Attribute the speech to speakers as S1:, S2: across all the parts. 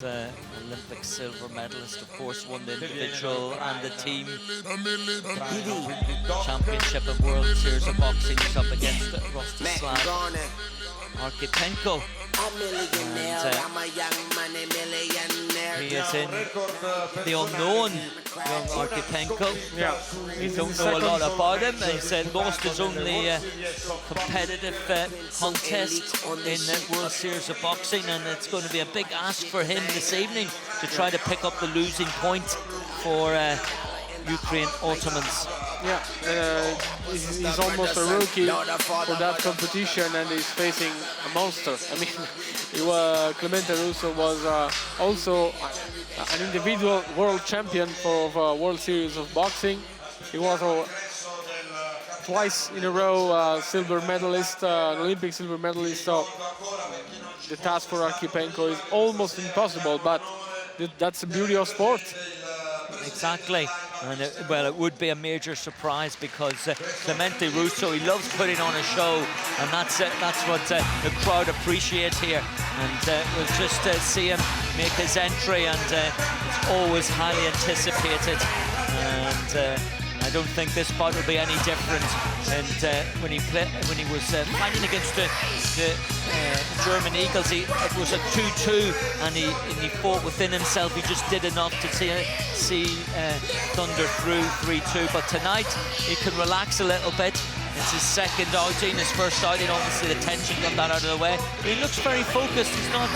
S1: Olympic silver medalist, of course, won the individual and the team championship and World Series of Boxing. He's up against Rostyslav, Arkhypenko. And he is in the unknown, young Arkhypenko.
S2: Yeah,
S1: We don't know a lot about him. He said lost his only competitive contest in the World Series of Boxing, and it's going to be a big ask for him this evening to try to pick up the losing point for Ukraine Otamans.
S2: Yeah, he's almost a rookie for that competition, and he's facing a monster. I mean, Clemente Russo was also an individual world champion for World Series of Boxing. He was twice in a row silver medalist, an Olympic silver medalist. So the task for Arkhypenko is almost impossible, but that's the beauty of sport.
S1: Exactly, and it would be a major surprise because Clemente Russo, he loves putting on a show, and that's what the crowd appreciate here. And we'll just see him make his entry, and it's always highly anticipated. And I don't think this bout will be any different. And when he was fighting against the German Eagles, it was a 2-2, and he fought within himself. He just did enough to see thunder through 3-2. But tonight he can relax a little bit. It's his second outing, his first outing. Obviously the tension got that out of the way. But he looks very focused. He's not.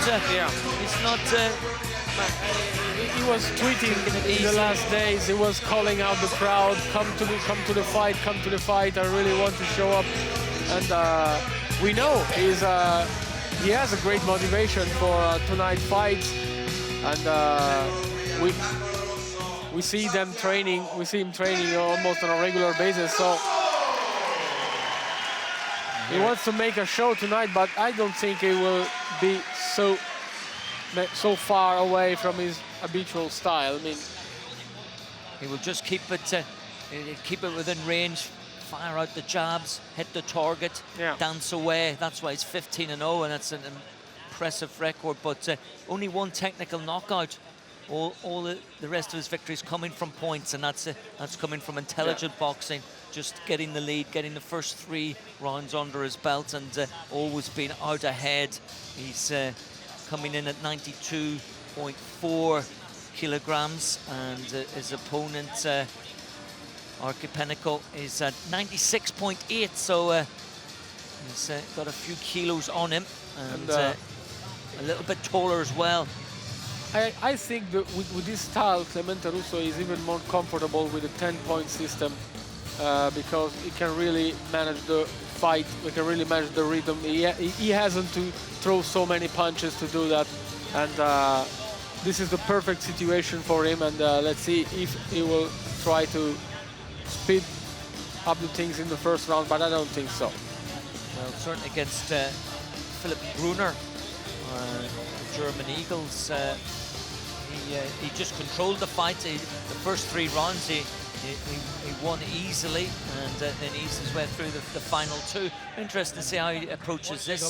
S2: He was tweeting in the last days. He was calling out the crowd, come to the fight, come to the fight. I really want to show up. And we know he has a great motivation for tonight's fight. And we see them training. We see him training almost on a regular basis. So he wants to make a show tonight, but I don't think he will be so far away from his habitual style. I mean,
S1: he will just keep it within range, fire out the jabs, hit the target, dance away. That's why he's 15-0, and that's an impressive record. But only one technical knockout. All the rest of his victories coming from points, and that's coming from intelligent boxing, just getting the lead, getting the first 3 rounds under his belt, and always being out ahead. He's coming in at 92.4 kilograms, and his opponent Arkhypenko is at 96.8, so he's got a few kilos on him, and a little bit taller as well.
S2: I think that with this style, Clemente Russo is even more comfortable with a 10-point system because he can really manage the fight, he can really manage the rhythm. He hasn't to throw so many punches to do that, and this is the perfect situation for him. And let's see if he will try to speed up the things in the first round, but I don't think so.
S1: Well, certainly against Philipp Gruner, the German Eagles, he just controlled the fight. The first 3 rounds he won easily, and then eased his way through the final 2. Interesting to see how he approaches this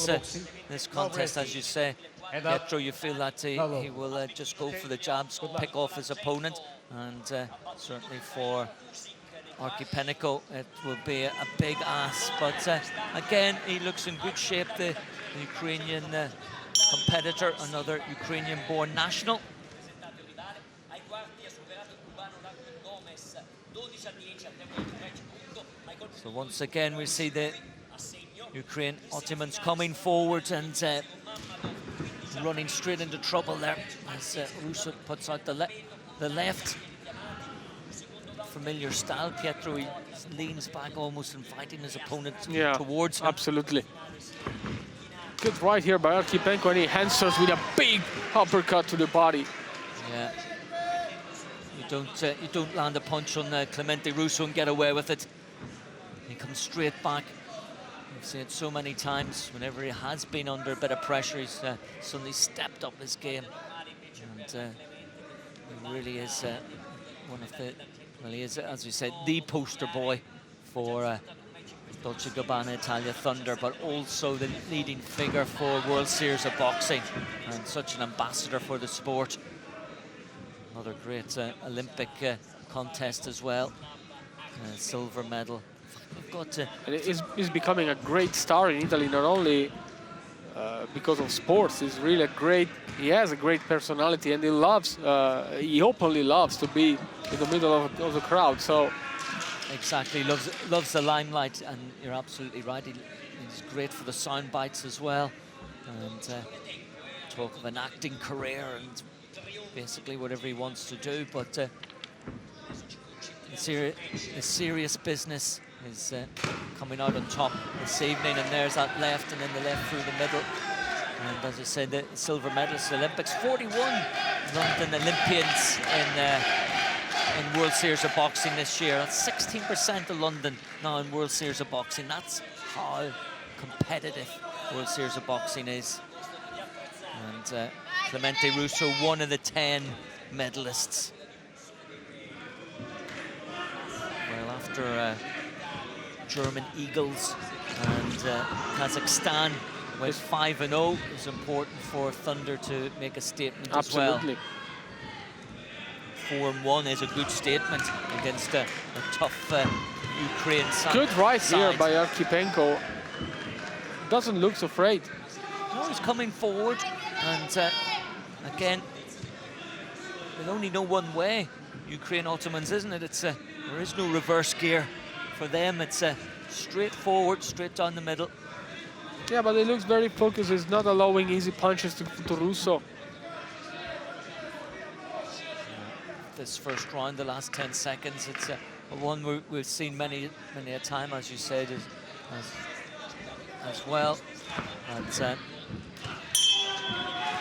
S1: contest, as you say. Pietro, you feel that he will just go for the jabs, pick off his opponent, and certainly for Arkhypenko it will be a big ask. But again, he looks in good shape, the Ukrainian competitor, another Ukrainian-born national. So once again, we see the Ukraine Otamans coming forward and running straight into trouble there as Russo puts out the left. Familiar style, Pietro. He leans back, almost inviting his opponent towards him.
S2: Absolutely. Good right here by Arkhypenko, and he answers with a big uppercut to the body.
S1: Yeah. You don't land a punch on Clemente Russo and get away with it. He comes straight back. We've seen it so many times. Whenever he has been under a bit of pressure, he's suddenly stepped up his game. And he really is one of the, well, he is, as we said, the poster boy for Dolce Gabbana Italia Thunder, but also the leading figure for World Series of Boxing and such an ambassador for the sport. Another great Olympic contest as well. Silver medal. We've got to...
S2: And he's becoming a great star in Italy, not only because of sports. He's really he has a great personality, and he openly loves to be in the middle of the crowd. So
S1: exactly, loves the limelight, and you're absolutely right. He's great for the sound bites as well, and talk of an acting career and basically whatever he wants to do. But the serious business is coming out on top this evening, and there's that left, and then the left through the middle. And as I said, the silver medalist Olympics, 41 London Olympians in World Series of Boxing this year. That's 16% of London now in World Series of Boxing. That's how competitive World Series of Boxing is. And Clemente Russo, one of the 10 medalists. Well, after German Eagles and Kazakhstan went 5-0, it's important for Thunder to make a statement as well.
S2: Absolutely.
S1: 4-1 is a good statement against a tough Ukraine side.
S2: Good right here by Arkhypenko. Doesn't look afraid.
S1: No, he's coming forward, and again, they'll only know one way. Ukraine Otamans, isn't it? There is no reverse gear for them. It's straight forward, straight down the middle.
S2: Yeah, but he looks very focused. He's not allowing easy punches to Russo.
S1: This first round, the last 10 seconds, it's a one we've seen many a time, as you said, as well. And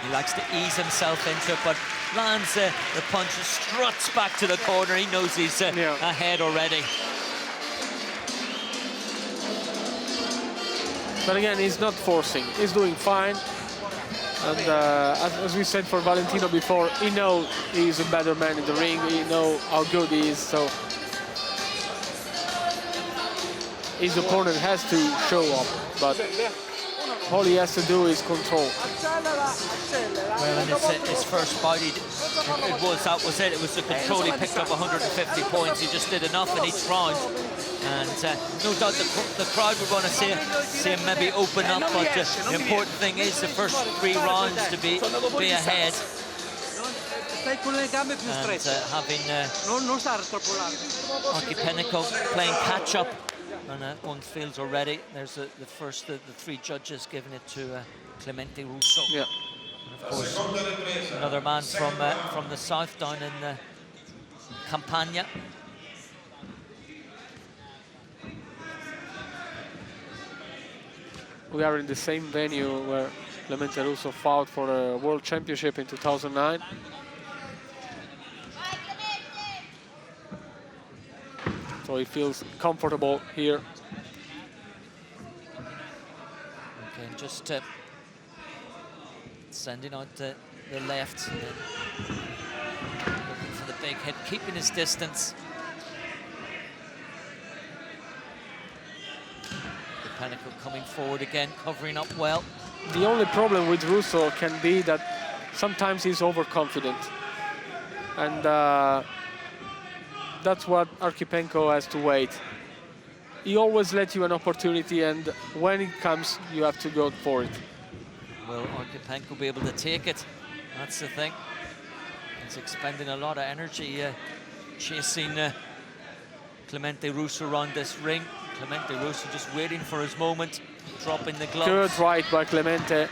S1: he likes to ease himself into it, but lands the punch, struts back to the corner. He knows he's ahead already.
S2: But again, he's not forcing. He's doing fine. And as we said for Valentino before, he knows he's a better man in the ring. He knows how good he is. So his opponent has to show up. But all he has to do is control.
S1: Well, and it's his first bout. That was it. It was the control. He picked up 150 points. He just did enough in each round. And no doubt the crowd were going to see him maybe open up, but the important thing is the first 3 rounds to be ahead. And having Arkhypenko playing catch-up, and one feels already. There's the 3 judges giving it to Clemente Russo.
S2: Yeah.
S1: And of course, another man from the south down in Campania.
S2: We are in the same venue where Clemente Russo fought for the World Championship in 2009. So he feels comfortable here.
S1: Okay, just sending out the left, and then looking for the big hit, keeping his distance. Arkhypenko coming forward again, covering up well.
S2: The only problem with Russo can be that sometimes he's overconfident. And that's what Arkhypenko has to wait. He always lets you an opportunity, and when it comes, you have to go for it.
S1: Will Arkhypenko be able to take it? That's the thing. He's expending a lot of energy chasing Clemente Russo around this ring. Clemente Russo just waiting for his moment, dropping the gloves.
S2: Good right by Clemente.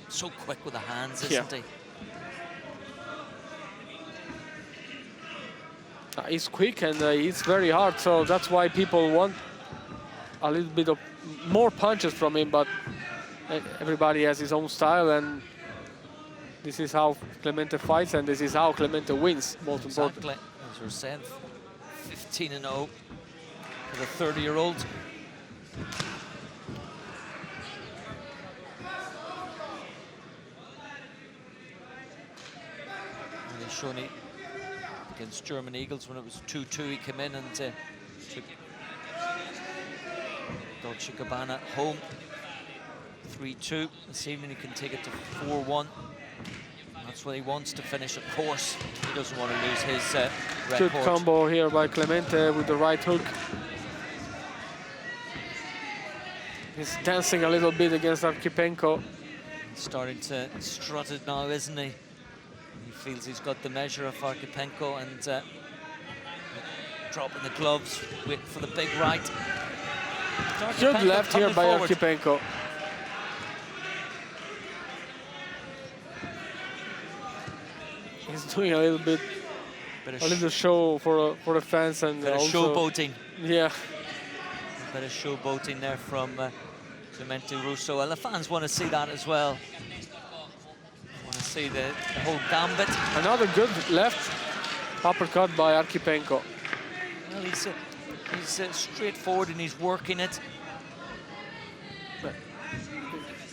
S1: So quick with the hands, isn't he?
S2: He's quick, and it's very hard, so that's why people want a little bit of more punches from him, but everybody has his own style, and this is how Clemente fights, and this is how Clemente wins, most important.
S1: As we said, 15-0 for the 30-year-old. He's shown it against German Eagles when it was 2-2. He came in and took Dolce Gabbana home 3-2. This evening he can take it to 4-1. That's what he wants to finish, of course. He doesn't want to lose his record.
S2: Good combo here by Clemente with the right hook. He's dancing a little bit against Arkhypenko.
S1: He's starting to strut it now, isn't he? He feels he's got the measure of Arkhypenko, and dropping the gloves, waiting for the big right.
S2: Good left here by Arkhypenko. He's doing a little bit, a little show for the fans, and
S1: bit of showboating.
S2: Yeah.
S1: A bit of showboating there from Clemente Russo. Well, the fans want to see that as well. Want to see the whole gambit.
S2: Another good left uppercut by Arkhypenko.
S1: Well, he's straightforward and he's working it.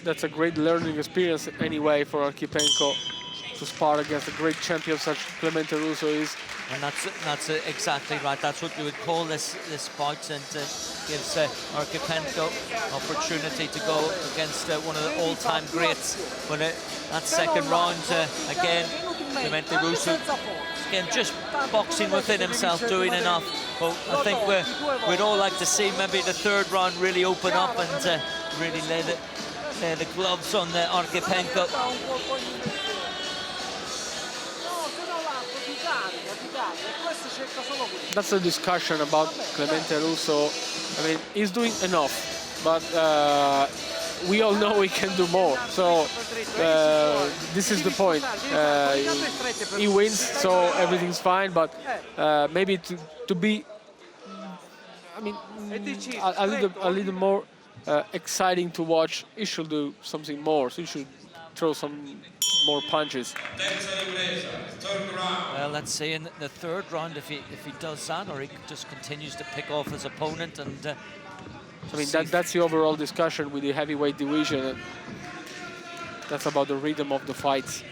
S2: That's a great learning experience anyway for Arkhypenko, to spar against a great champion such Clemente Russo is.
S1: And that's exactly right. That's what you would call this bout, and gives Arkhypenko opportunity to go against one of the all-time greats. But that second round, again, Clemente Russo, again, just boxing within himself, doing enough. But I think we'd all like to see maybe the third round really open up and really lay the gloves on the Arkhypenko.
S2: That's a discussion about Clemente Russo. I mean, he's doing enough, but we all know he can do more. So this is the point. He wins, so everything's fine. But maybe to be, I mean, a little more exciting to watch, he should do something more. So he should throw some more punches.
S1: Well, let's see in the third round if he does that, or he just continues to pick off his opponent. And
S2: I mean, that's the overall discussion with the heavyweight division. That's about the rhythm of the fights.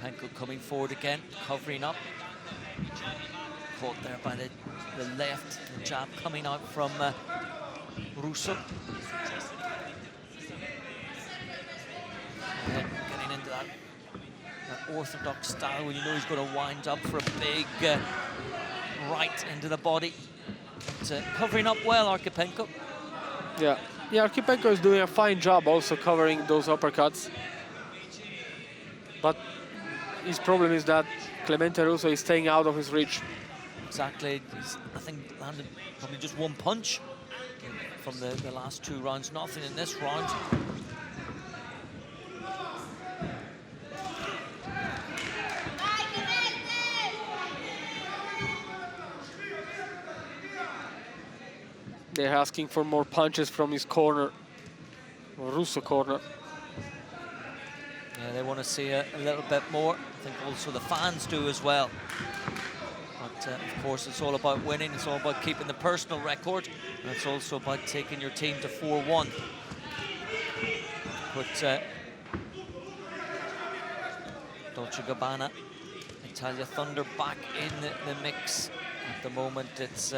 S1: Arkhypenko coming forward again, covering up. Caught there by the left, the jab coming out from Russo. And then getting into that orthodox style when you know he's going to wind up for a big right into the body. But, covering up well, Arkhypenko.
S2: Yeah, Arkhypenko is doing a fine job also covering those uppercuts. But his problem is that Clemente Russo is staying out of his reach.
S1: Exactly. He's, I think, landed probably just one punch from the last two rounds. Nothing in this round.
S2: They're asking for more punches from his corner, or Russo corner.
S1: Yeah, they want to see a little bit more. I think also the fans do as well. But of course, it's all about winning. It's all about keeping the personal record, and it's also about taking your team to 4-1. But Dolce Gabbana, Italia Thunder back in the mix at the moment. It's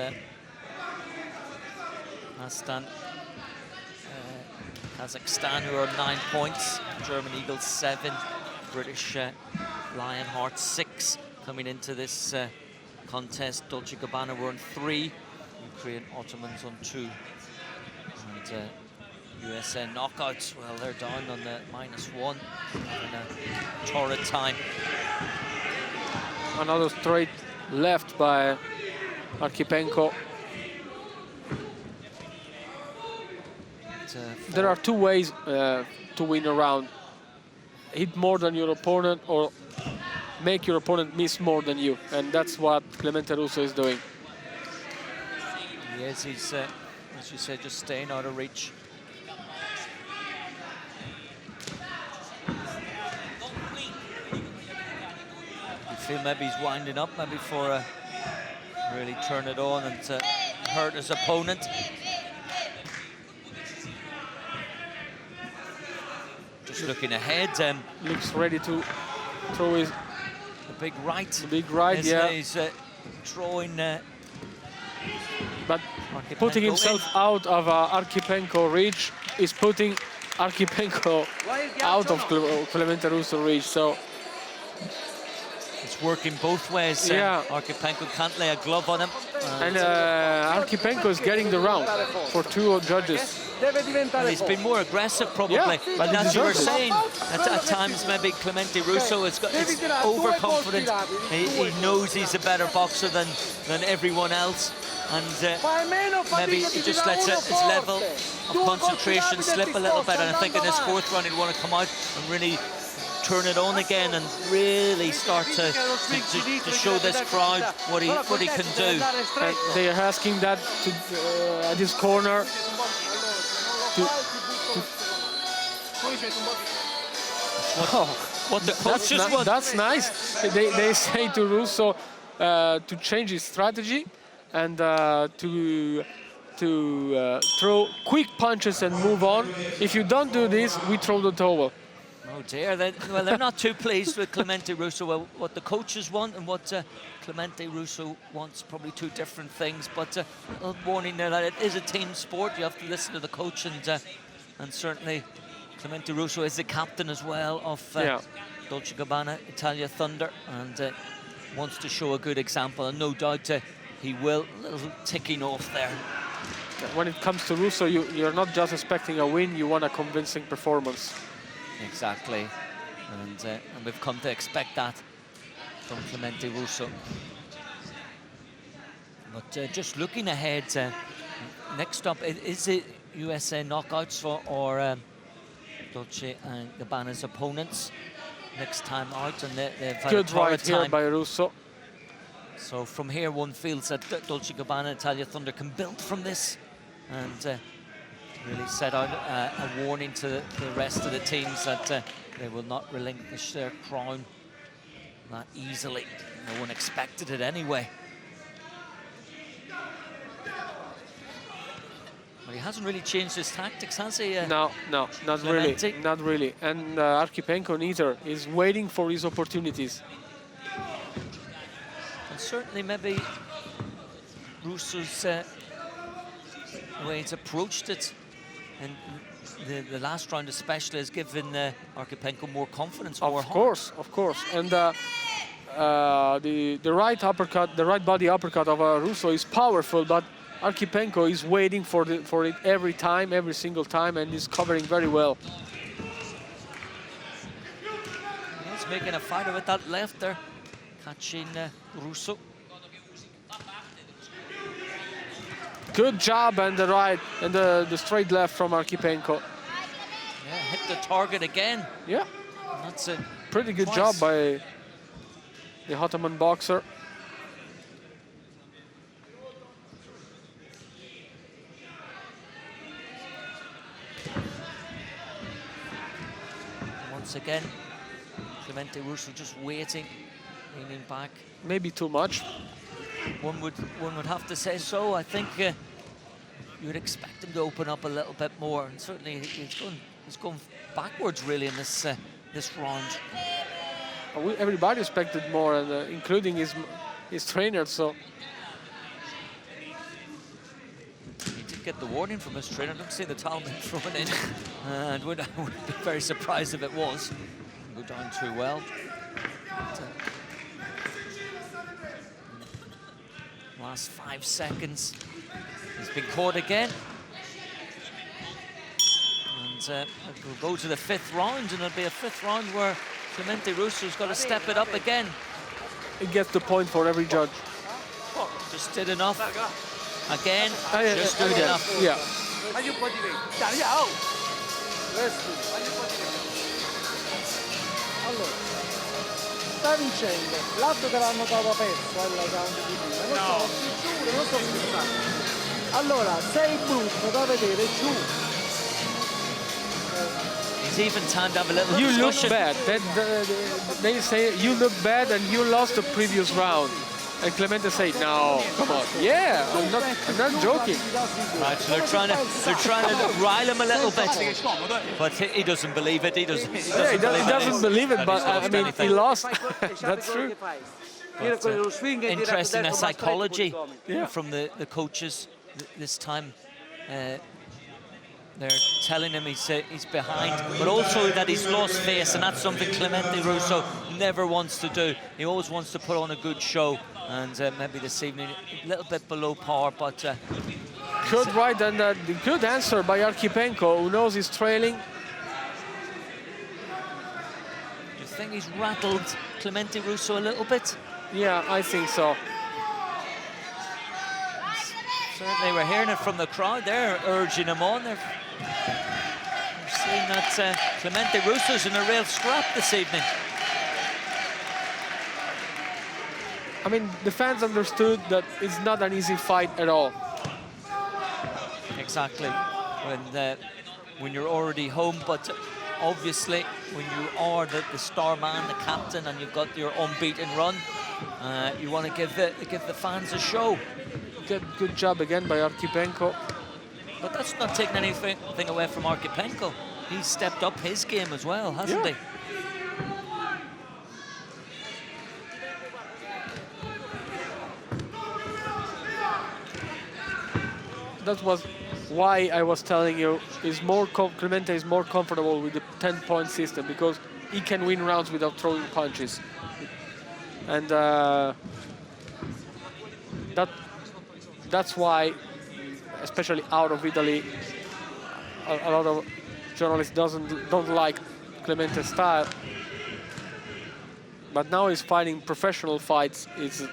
S1: Kazakhstan, who are 9 points, German Eagles 7, British Lionheart 6 coming into this contest. Dolce Gabbana were on 3, Ukraine Otamans on 2. And USA knockouts, well, they're down on the -1, having a torrid time.
S2: Another straight left by Arkhypenko. There are two ways to win a round. Hit more than your opponent, or make your opponent miss more than you. And that's what Clemente Russo is doing.
S1: Yes, he's, as you said, just staying out of reach. You feel maybe he's winding up, maybe for really turn it on and to hurt his opponent. Just looking ahead.
S2: Looks ready to throw his
S1: The big right.
S2: the big right, yeah.
S1: He's drawing.
S2: But
S1: Arkhypenko
S2: putting himself
S1: in.
S2: out of Arkhypenko reach is putting Arkhypenko out of Clemente Russo reach. So
S1: It's working both ways.
S2: Yeah.
S1: Arkhypenko can't lay a glove on him.
S2: and Arkhypenko is getting the round for 2 judges.
S1: And he's been more aggressive, probably.
S2: Yeah,
S1: But
S2: he
S1: as you were
S2: deserves it.
S1: saying, at times maybe Clemente Russo is overconfident. He knows he's a better boxer than everyone else. And maybe he just lets his level of concentration slip a little bit. And I think in this 4th round he'd want to come out and really turn it on again and really start to show this crowd what he can do.
S2: And they are asking that to, at his corner.
S1: What the coaches want.
S2: That's nice. They say to Russo to change his strategy and to throw quick punches and move on. If you don't do this, we throw the towel.
S1: Oh dear, they're not too pleased with Clemente Russo. Well, what the coaches want and what Clemente Russo wants, probably 2 different things. But a warning there that it is a team sport. You have to listen to the coach, and certainly Clemente Russo is the captain as well of Dolce Gabbana Italia Thunder, and wants to show a good example. And no doubt he will. A little ticking off there.
S2: When it comes to Russo, you're not just expecting a win, you want a convincing performance.
S1: Exactly, and we've come to expect that from Clemente Russo. But just looking ahead, next up, is it USA knockouts or Dolce and Gabbana's opponents next time out? And they've had
S2: Good
S1: a torrid
S2: right here
S1: time.
S2: by Russo.
S1: So from here, one feels that Dolce Gabbana Italia Thunder can build from this and really set out a warning to the rest of the teams that they will not relinquish their crown that easily. No one expected it anyway. Well, he hasn't really changed his tactics, has he?
S2: No, not
S1: Clemente?
S2: really, not really. And Arkhypenko neither is waiting for his opportunities.
S1: And certainly maybe Russo's the way he's approached it, and the last round especially has given Arkhypenko more confidence.
S2: Of course. And the right uppercut, the right body uppercut of Russo is powerful, but Arkhypenko is waiting for it every single time, and is covering very well.
S1: He's making a fight of it, that left there, catching Russo.
S2: Good job, and the right and the straight left from Arkhypenko.
S1: Yeah, hit the target again.
S2: Yeah,
S1: And that's it.
S2: pretty good
S1: Twice.
S2: job by the Ottoman boxer.
S1: Once again, Clemente Russo just waiting, leaning back.
S2: Maybe too much.
S1: One would have to say so. I think you would expect him to open up a little bit more, and certainly he's going backwards really in this round.
S2: Everybody expected more, and including his trainer. So
S1: He did get the warning from his trainer. I don't see the towel being thrown in, and I would be very surprised if it was. Go down too well. But, last 5 seconds. He's been caught again. And we'll go to the 5th round, and it'll be a 5th round where Clemente Russo's got to step it up again.
S2: he gets the point for every judge.
S1: Just did enough. Again, just did enough.
S2: Yeah.
S3: Sta vincendo, l'altro te l'hanno dato perso al round di prima. Non sto, ti giuro, non sto scherzando. Allora, sei brutto da vedere giù.
S1: He's even time to have a little
S2: You look
S1: discussion.
S2: bad. They say you look bad and you lost the previous round. And Clemente say, no, come on. Yeah, I'm not joking.
S1: Right, so they're trying to rile him a little bit, but he doesn't believe it. He doesn't
S2: believe it, but I mean, he lost. That's true.
S1: But, interesting the psychology from the coaches this time. They're telling him he's behind, but also that he's lost face, and that's something Clemente Russo never wants to do. He always wants to put on a good show, and maybe this evening a little bit below par, but...
S2: Good right, and the good answer by Arkhypenko, who knows he's trailing.
S1: Do you think he's rattled Clemente Russo a little bit?
S2: Yeah, I think so.
S1: Certainly, we're hearing it from the crowd. They're urging him on. They're seeing that Clemente Russo's in a real scrap this evening.
S2: I mean, the fans understood that it's not an easy fight at all.
S1: Exactly. When you're already home, but obviously when you are the star man, the captain, and you've got your unbeaten run, you want to give the fans a show.
S2: Good job again by Arkhypenko.
S1: But that's not taking anything away from Arkhypenko. He's stepped up his game as well, hasn't he?
S2: That was why I was telling you Clemente is more comfortable with the 10-point system, because he can win rounds without throwing punches. And that's why, especially out of Italy, a lot of journalists don't like Clemente's style. But now he's fighting professional fights. He's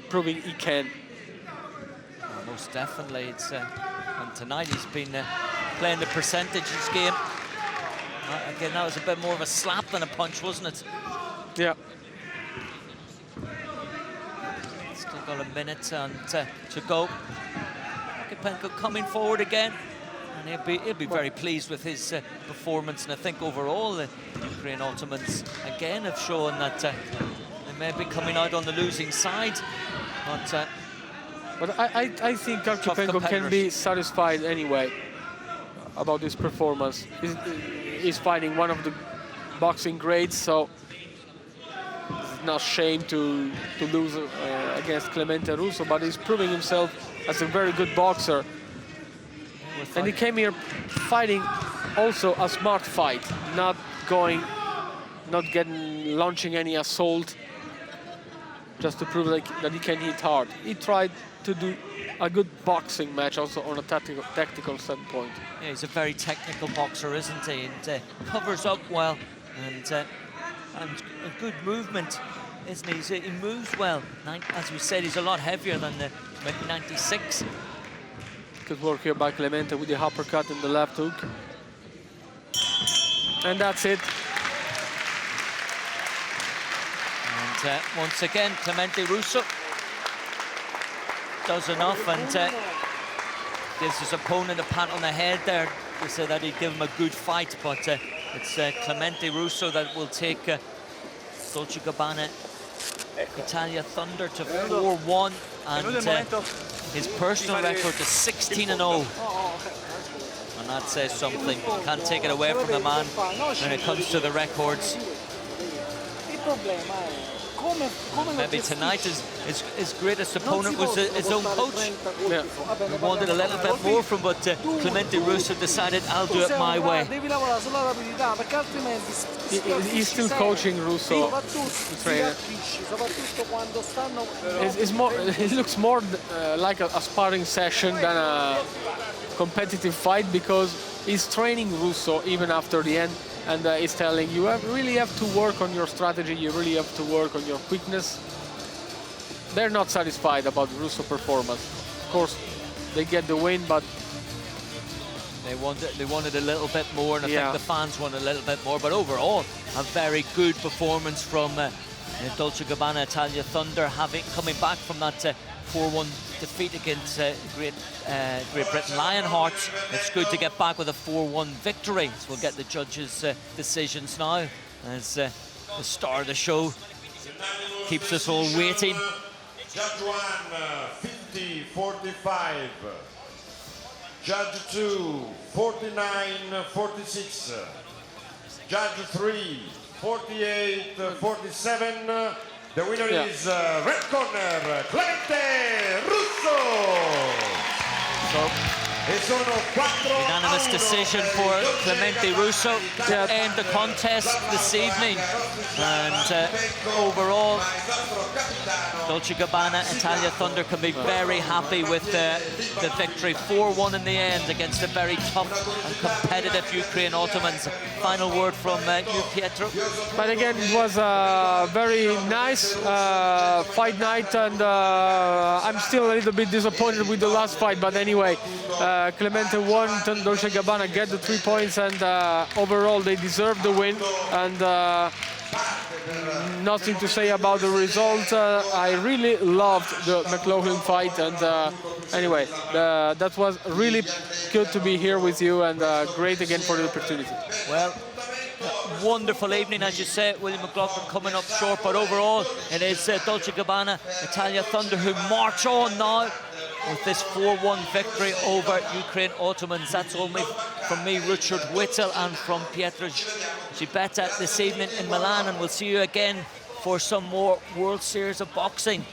S2: proving he can.
S1: Most definitely. It's and tonight he's been playing the percentages game. Again, that was a bit more of a slap than a punch, wasn't it?
S2: Yeah.
S1: Still got a minute to go. Arkhypenko coming forward again, and he'll be very pleased with his performance. And I think overall the Ukraine Otamans again have shown that they may be coming out on the losing side,
S2: but I think Arkhypenko can be satisfied anyway about this performance. He's fighting one of the boxing greats, so it's not shame to lose against Clemente Russo, but he's proving himself as a very good boxer. And he came here fighting also a smart fight, not launching any assault just to prove that he can hit hard. He tried to do a good boxing match also on a tactical standpoint.
S1: Yeah, he's a very technical boxer, isn't he? And covers up well, and a good movement, isn't he? He moves well. As we said, he's a lot heavier than the 96.
S2: Good work here by Clemente with the uppercut in the left hook. And that's it.
S1: And once again, Clemente Russo does enough and gives his opponent a pat on the head there to say that he'd give him a good fight, but it's Clemente Russo that will take Dolce & Gabbana Italia Thunder to 4-1, and his personal record to 16-0. And that says something. You can't take it away from the man when it comes to the records. Maybe tonight his greatest opponent was his own coach.
S2: Yeah.
S1: He wanted a little bit more from, but Clemente Russo decided, I'll do it my way.
S2: He's still coaching Russo. It looks more like a sparring session than a competitive fight, because he's training Russo even after the end. And he's telling you really have to work on your strategy, you really have to work on your quickness. They're not satisfied about Russo performance. Of course, they get the win, but
S1: they wanted a little bit more, and I think the fans wanted a little bit more. But overall, a very good performance from Dolce & Gabbana Italia Thunder, coming back from that 4-1 defeat against Great Britain Lionhearts. It's good to get back with a 4-1 victory. So we'll get the judges' decisions now, as the star of the show keeps us all waiting.
S4: Judge 1, 50-45. Judge 2, 49-46. Judge 3, 48-47. The winner is red corner, Clemente Russo.
S1: Unanimous decision for Clemente Russo to end the contest this evening. And overall, Dolce Gabbana Italia Thunder can be very happy with the victory. 4-1 in the end against a very tough and competitive Ukraine Otamans. Final word from you, Pietro.
S2: But again, it was a very nice fight night, and I'm still a little bit disappointed with the last fight. But anyway, Clemente won, Dolce Gabbana get the 3 points, and overall they deserve the win. And nothing to say about the result. I really loved the McLaughlin fight, and anyway, that was really good to be here with you, and great again for the opportunity.
S1: Well, wonderful evening, as you said. William McLaughlin coming up short, but overall it is Dolce Gabbana Italia Thunder who march on now with this 4-1 victory over Ukraine Otamans. That's only from me, Richard Whittle, and from Pietro Gibetta this evening in Milan, and we'll see you again for some more World Series of Boxing